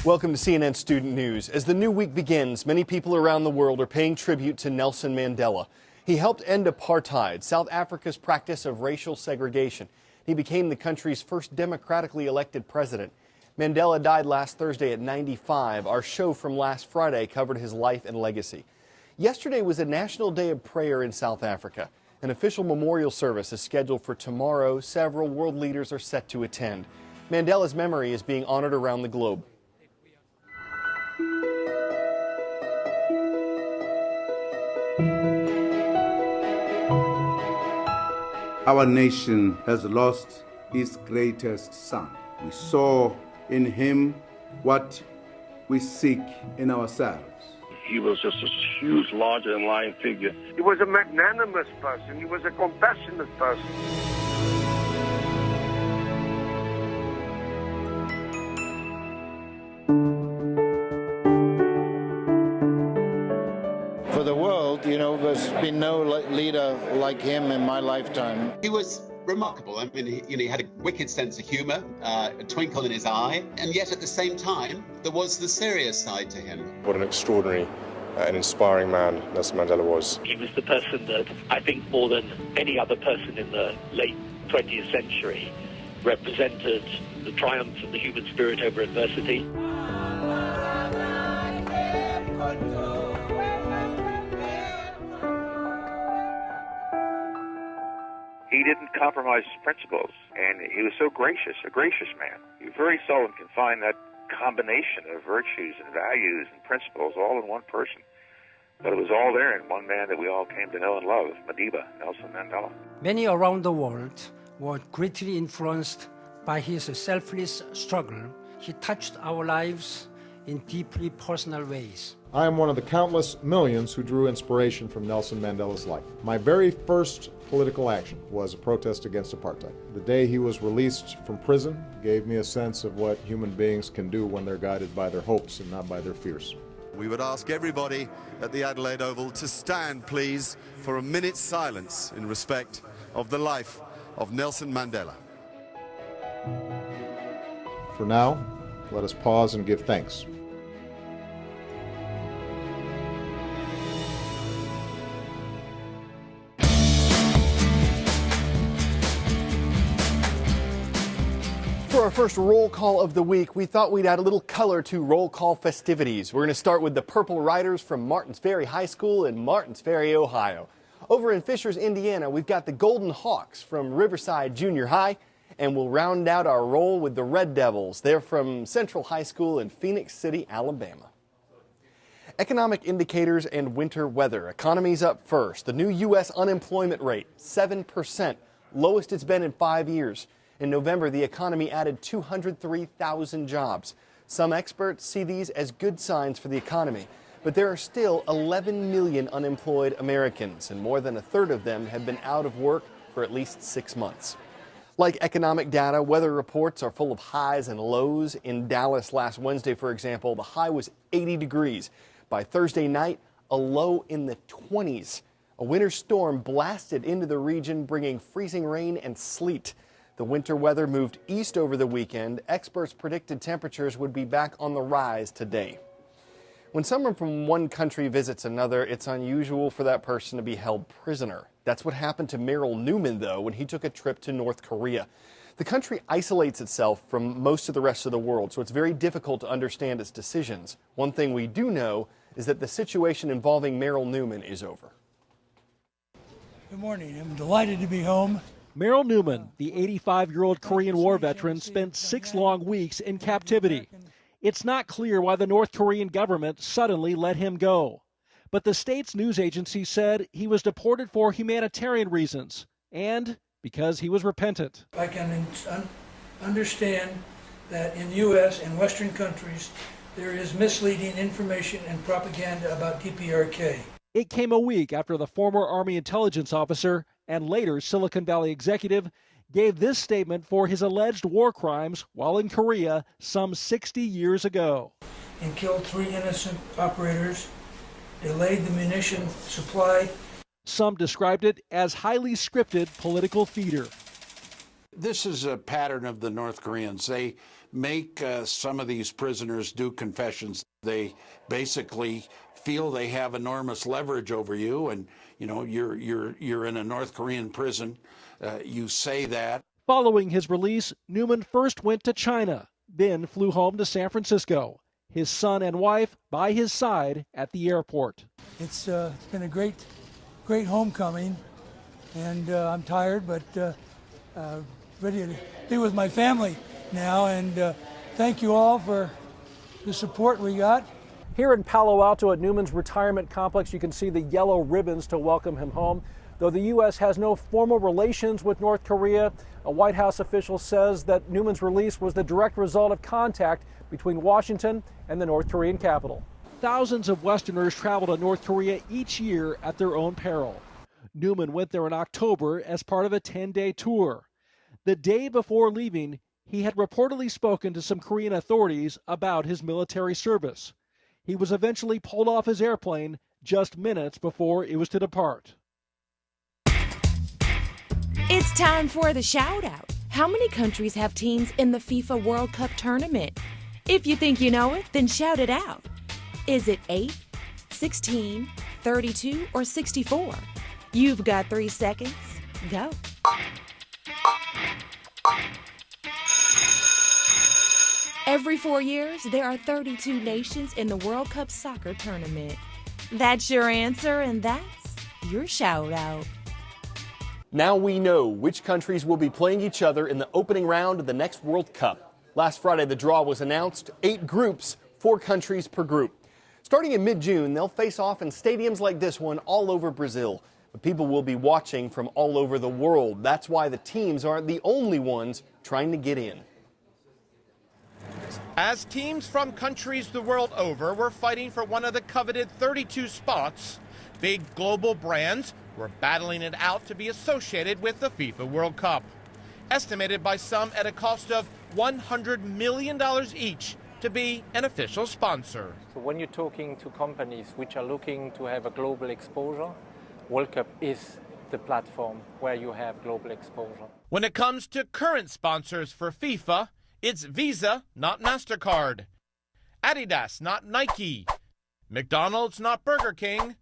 Welcome to CNN Student News. As the new week begins, many people around the world are paying tribute to Nelson Mandela. He helped end apartheid, South Africa's practice of racial segregation. He became the country's first democratically elected president. Mandela died last Thursday at 95. Our show from last Friday covered his life and legacy. Yesterday was a national day of prayer in South Africa. An official memorial service is scheduled for tomorrow. Several world leaders are set to attend. Mandela's memory is being honored around the globe. Our nation has lost its greatest son. We saw in him what we seek in ourselves. He was just a huge, larger-than-life figure. He was a magnanimous person. He was a compassionate person. For the world, there's been no leader like him in my lifetime. He was remarkable. I mean, he had a wicked sense of humor, a twinkle in his eye, and yet at the same time, there was the serious side to him. What an extraordinary and inspiring man Nelson Mandela was. He was the person that I think more than any other person in the late 20th century represented the triumph of the human spirit over adversity. He didn't compromise his principles, and he was so gracious, a gracious man. You very seldom can find that combination of virtues and values and principles all in one person. But it was all there in one man that we all came to know and love, Madiba, Nelson Mandela. Many around the world were greatly influenced by his selfless struggle. He touched our lives in deeply personal ways. I am one of the countless millions who drew inspiration from Nelson Mandela's life. My very first political action was a protest against apartheid. The day he was released from prison gave me a sense of what human beings can do when they're guided by their hopes and not by their fears. We would ask everybody at the Adelaide Oval to stand, please, for a minute's silence in respect of the life of Nelson Mandela. For now, let us pause and give thanks. For our first roll call of the week, we thought we'd add a little color to roll call festivities. We're going to start with the Purple Riders from Martins Ferry High School in Martins Ferry, Ohio. Over in Fishers, Indiana, we've got the Golden Hawks from Riverside Junior High, and we'll round out our roll with the Red Devils. They're from Central High School in Phoenix City, Alabama. Economic indicators and winter weather. Economy's up first. The new U.S. unemployment rate, 7%, lowest it's been in 5 years. In November, the economy added 203,000 jobs. Some experts see these as good signs for the economy, but there are still 11 million unemployed Americans, and more than a third of them have been out of work for at least 6 months. Like economic data, weather reports are full of highs and lows. In Dallas last Wednesday, for example, the high was 80 degrees. By Thursday night, a low in the 20s. A winter storm blasted into the region, bringing freezing rain and sleet. The winter weather moved east over the weekend. Experts predicted temperatures would be back on the rise today. When someone from one country visits another, it's unusual for that person to be held prisoner. That's what happened to Merrill Newman, though, when he took a trip to North Korea. The country isolates itself from most of the rest of the world, so it's very difficult to understand its decisions. One thing we do know is that the situation involving Merrill Newman is over. Good morning. I'm delighted to be home. Merrill Newman, the 85-year-old Korean War veteran, spent 6 long weeks in captivity. It's not clear why the North Korean government suddenly let him go. But the state's news agency said he was deported for humanitarian reasons and because he was repentant. I can understand that in the U.S. and Western countries, there is misleading information and propaganda about DPRK. It came a week after the former Army intelligence officer and later Silicon Valley executive gave this statement for his alleged war crimes while in Korea some 60 years ago. And killed 3 innocent operators, delayed the munition supply. Some described it as highly scripted political theater. This is a pattern of the North Koreans. They make some of these prisoners do confessions. They basically feel they have enormous leverage over you, and you're in a North Korean prison. You say that. Following his release, Newman first went to China, then flew home to San Francisco. His son and wife by his side at the airport. It's been a great homecoming, and I'm tired, but ready to be with my family now. And thank you all for the support we got. Here in Palo Alto at Newman's retirement complex, you can see the yellow ribbons to welcome him home. Though the U.S. has no formal relations with North Korea, a White House official says that Newman's release was the direct result of contact between Washington and the North Korean capital. Thousands of Westerners travel to North Korea each year at their own peril. Newman went there in October as part of a 10-day tour. The day before leaving, he had reportedly spoken to some Korean authorities about his military service. He was eventually pulled off his airplane just minutes before it was to depart. It's time for the shout out. How many countries have teams in the FIFA World Cup tournament? If you think you know it, then shout it out. Is it 8, 16, 32, or 64? You've got 3 seconds. Go. Every 4 years, there are 32 nations in the World Cup soccer tournament. That's your answer, and that's your shout out. Now we know which countries will be playing each other in the opening round of the next World Cup. Last Friday, the draw was announced. 8 groups, 4 countries per group. Starting in mid-June, they'll face off in stadiums like this one all over Brazil. But people will be watching from all over the world. That's why the teams aren't the only ones trying to get in. As teams from countries the world over were fighting for one of the coveted 32 spots, big global brands were battling it out to be associated with the FIFA World Cup, estimated by some at a cost of $100 million each to be an official sponsor. So when you're talking to companies which are looking to have a global exposure, World Cup is the platform where you have global exposure. When it comes to current sponsors for FIFA, it's Visa, not MasterCard, Adidas, not Nike, McDonald's, not Burger King,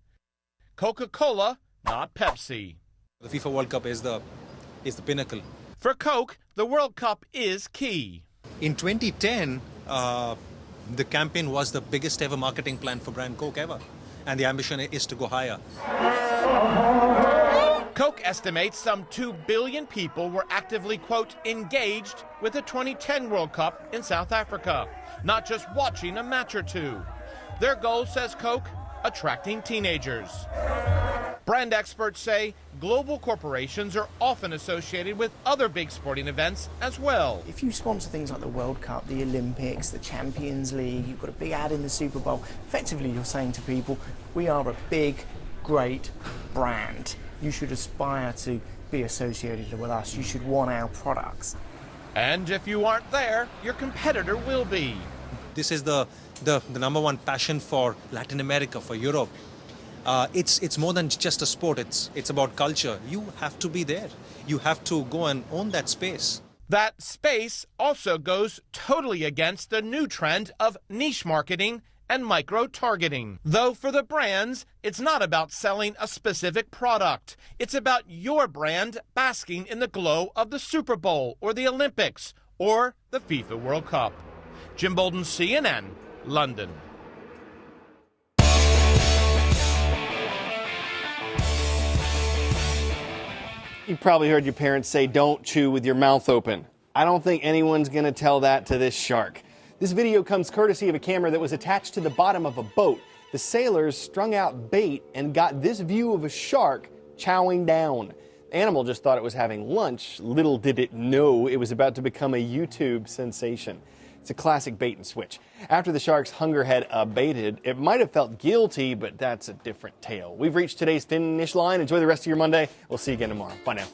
Coca-Cola, not Pepsi. The FIFA World Cup is the pinnacle. For Coke, the World Cup is key. In 2010, the campaign was the biggest ever marketing plan for brand Coke ever, and the ambition is to go higher. Coke estimates some 2 billion people were actively, quote, engaged with the 2010 World Cup in South Africa, not just watching a match or two. Their goal, says Coke, attracting teenagers. Brand experts say global corporations are often associated with other big sporting events as well. If you sponsor things like the World Cup, the Olympics, the Champions League, you've got a big ad in the Super Bowl, effectively you're saying to people, we are a big, great brand. You should aspire to be associated with us. You should want our products. And if you aren't there, your competitor will be. This is the number one passion for Latin America, for Europe. It's more than just a sport. It's about culture. You have to be there. You have to go and own that space. That space also goes totally against the new trend of niche marketing and micro-targeting. Though for the brands, it's not about selling a specific product. It's about your brand basking in the glow of the Super Bowl or the Olympics or the FIFA World Cup. Jim Bolden, CNN, London. You probably heard your parents say, don't chew with your mouth open. I don't think anyone's going to tell that to this shark. This video comes courtesy of a camera that was attached to the bottom of a boat. The sailors strung out bait and got this view of a shark chowing down. The animal just thought it was having lunch. Little did it know it was about to become a YouTube sensation. It's a classic bait and switch. After the shark's hunger had abated, it might have felt guilty, but that's a different tale. We've reached today's finish line. Enjoy the rest of your Monday. We'll see you again tomorrow. Bye now.